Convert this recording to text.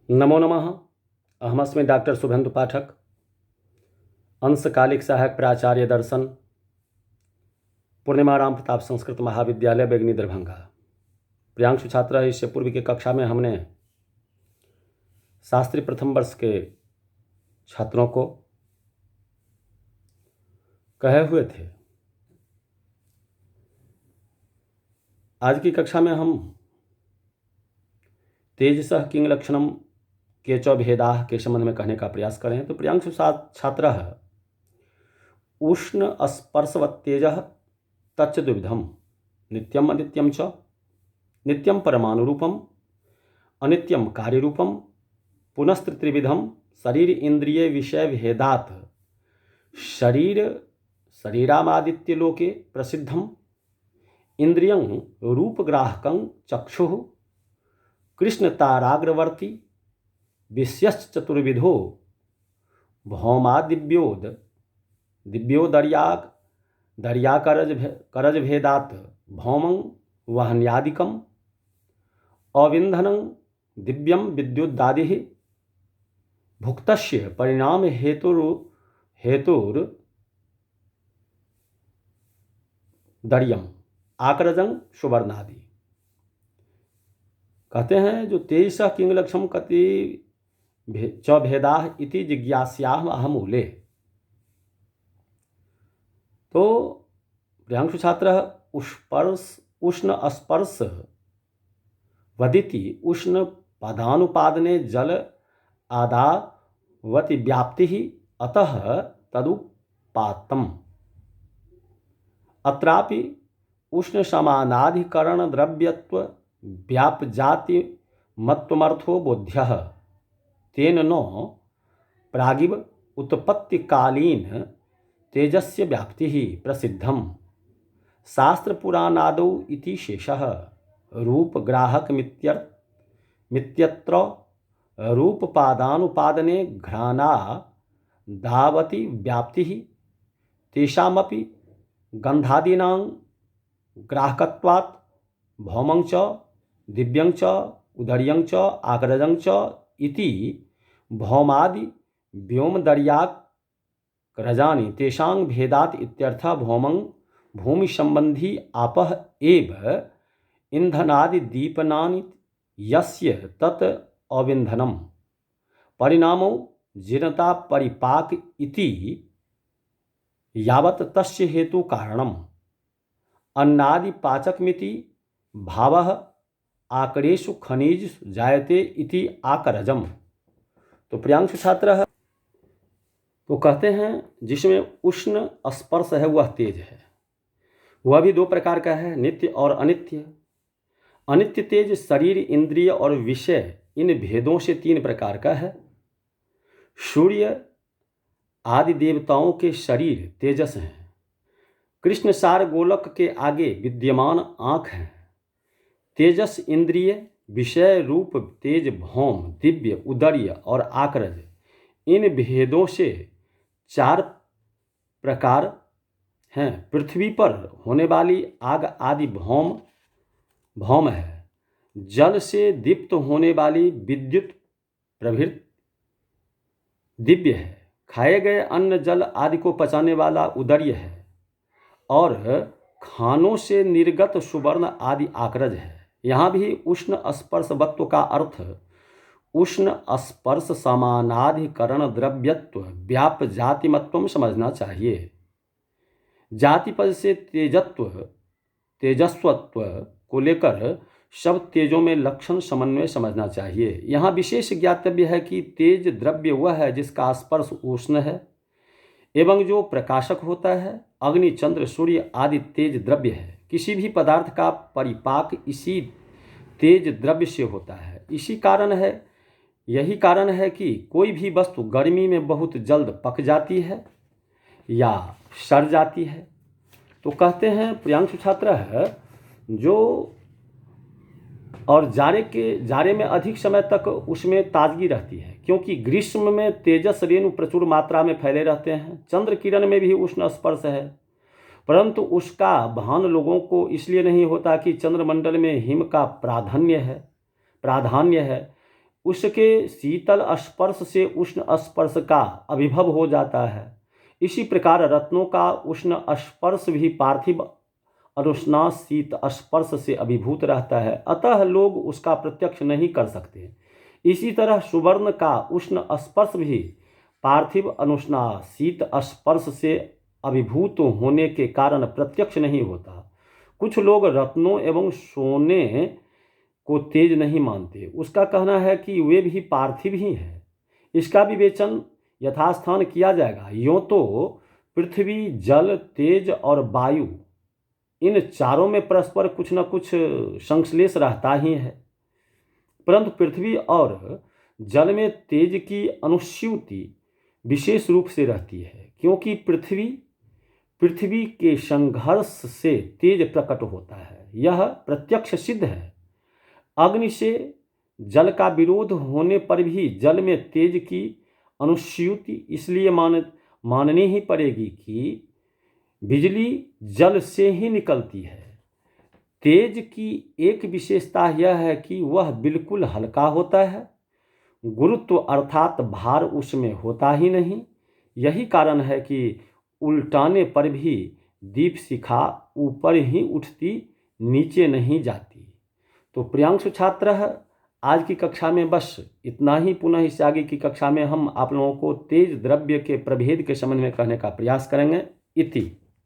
नमो नमः। अहमस्मि डॉक्टर शुभेन्दु पाठक, अंशकालिक सहायक प्राचार्य दर्शन, पूर्णिमा राम प्रताप संस्कृत महाविद्यालय बेगनी दरभंगा। प्रियांशु छात्र है। इससे पूर्व की कक्षा में हमने शास्त्री प्रथम वर्ष के छात्रों को कहे हुए थे। आज की कक्षा में हम तेजसः किंग लक्षणम केच भेदाः के संबंध में कहने का प्रयास करें। तो प्रियांशु छात्र उष्ण स्पर्शवत्तेज तच्च द्विविधम नित्यम अनित्यम च नित्यम परमाणुरूपम अनित्यम कार्यरूपम पुनस्त्रिविधम शरीर इंद्रिय विषय भेदात् शरीरामादित्य लोके प्रसिद्धम इंद्रियं रूपग्राहकं चक्षुः कृष्णताराग्रवर्ती विश्यश्च चतुर्विधो दर्याकरज भेदात् भौमं वहन्यादिकम् अविन्धनं दिव्यं विद्युदादिः भुक्तस्य परिणाम हेतुर्दर्यम् आकरजं सुवर्णादि। कहते हैं जो तेजसः किंग लक्षणम कति च भेदाः इति जिज्ञास्याम अहमूले। तो प्रियांशु छात्र उष्ण स्पर्श वदिति उष्ण पदानुपादने जल आदावति व्याप्ति अतः तदुपात्तम्। अत्रापि उष्ण समानाधिकरण द्रव्यत्व व्यापजाति मत्वमर्थो बोध्यः तेन नो प्रागिव उत्पत्तिकालीन तेजस्य व्याप्तिः प्रसिद्धम शास्त्रपुराणादौ इति शेषः रूपग्राहकमित्यत्र रूपपादानुपादने घ्राणादावति व्याप्तिः तेषामपि गन्धादीनां ग्राहकत्वात् भौमं च दिव्यं च उदर्यं च आकरजं च इति भौमादि व्योमदर्याकरजानि तेषां भेदात् इत्यर्थः। भौमं भूमि संबंधी आपः एव इंधनादि दीपनानि यस्य तत् अविन्धनं परिणामो जीर्णता परिपाक इति यावत् तस्य हेतु कारणम् अन्नादि पाचकमिति भावः आकरेषु खनिज जायते इति आकरजम। तो प्रियांशु छात्र है। तो कहते हैं जिसमें उष्ण स्पर्श है वह तेज है। वह भी दो प्रकार का है, नित्य और अनित्य। अनित्य तेज शरीर इंद्रिय और विषय इन भेदों से तीन प्रकार का है। सूर्य आदि देवताओं के शरीर तेजस हैं। कृष्ण सार गोलक के आगे विद्यमान आँख है। तेजस इंद्रिय विषय रूप तेज भौम दिव्य उदर्य और आकरज इन भेदों से चार प्रकार हैं। पृथ्वी पर होने वाली आग आदि भौम है। जल से दीप्त होने वाली विद्युत प्रभृति दिव्य है। खाए गए अन्न जल आदि को पचाने वाला उदर्य है और खानों से निर्गत सुवर्ण आदि आकरज है। यहाँ भी उष्ण स्पर्शवत्व का अर्थ उष्ण स्पर्श समानाधिकरण द्रव्यत्व व्याप जातिमत्व समझना चाहिए। जाति पद से तेजस्वत्व को लेकर सब तेजों में लक्षण समन्वय समझना चाहिए। यहाँ विशेष ज्ञातव्य है कि तेज द्रव्य वह है जिसका स्पर्श उष्ण है एवं जो प्रकाशक होता है। अग्नि चंद्र सूर्य आदि तेज द्रव्य है। किसी भी पदार्थ का परिपाक इसी तेज द्रव्य से होता है। यही कारण है कि कोई भी वस्तु गर्मी में बहुत जल्द पक जाती है या सड़ जाती है। तो कहते हैं प्रियांशु छात्र है जो और जाड़े में अधिक समय तक उसमें ताजगी रहती है, क्योंकि ग्रीष्म में तेजस रेणु प्रचुर मात्रा में फैले रहते हैं। चंद्र किरण में भी उष्ण स्पर्श है, परंतु उसका भान लोगों को इसलिए नहीं होता कि चंद्रमंडल में हिम का प्राधान्य है। उसके शीतल स्पर्श से उष्ण स्पर्श का अभिभव हो जाता है। इसी प्रकार रत्नों का उष्ण स्पर्श भी पार्थिव अनुष्णा शीत स्पर्श से अभिभूत रहता है, अतः लोग उसका प्रत्यक्ष नहीं कर सकते। इसी तरह सुवर्ण का उष्ण स्पर्श भी पार्थिव अनुष्णा शीत स्पर्श से अभिभूत होने के कारण प्रत्यक्ष नहीं होता। कुछ लोग रत्नों एवं सोने को तेज नहीं मानते। उसका कहना है कि वे भी पार्थिव ही हैं। इसका विवेचन यथास्थान किया जाएगा। यों तो पृथ्वी, जल, तेज और वायु, इन चारों में परस्पर कुछ न कुछ संश्लेष रहता ही है, परंतु पृथ्वी और जल में तेज की अनुस्यूति विशेष रूप से रहती है, क्योंकि पृथ्वी के संघर्ष से तेज प्रकट होता है। यह प्रत्यक्ष सिद्ध है। अग्नि से जल का विरोध होने पर भी जल में तेज की अनुस्यूति इसलिए माननी ही पड़ेगी कि बिजली जल से ही निकलती है। तेज की एक विशेषता यह है कि वह बिल्कुल हल्का होता है, गुरुत्व अर्थात भार उसमें होता ही नहीं। यही कारण है कि उल्टाने पर भी दीप शिखा ऊपर ही उठती, नीचे नहीं जाती। तो प्रियांशु छात्र, आज की कक्षा में बस इतना ही। पुनः इससे आगे की कक्षा में हम आप लोगों को तेज द्रव्य के प्रभेद के संबंध में कहने का प्रयास करेंगे। इति।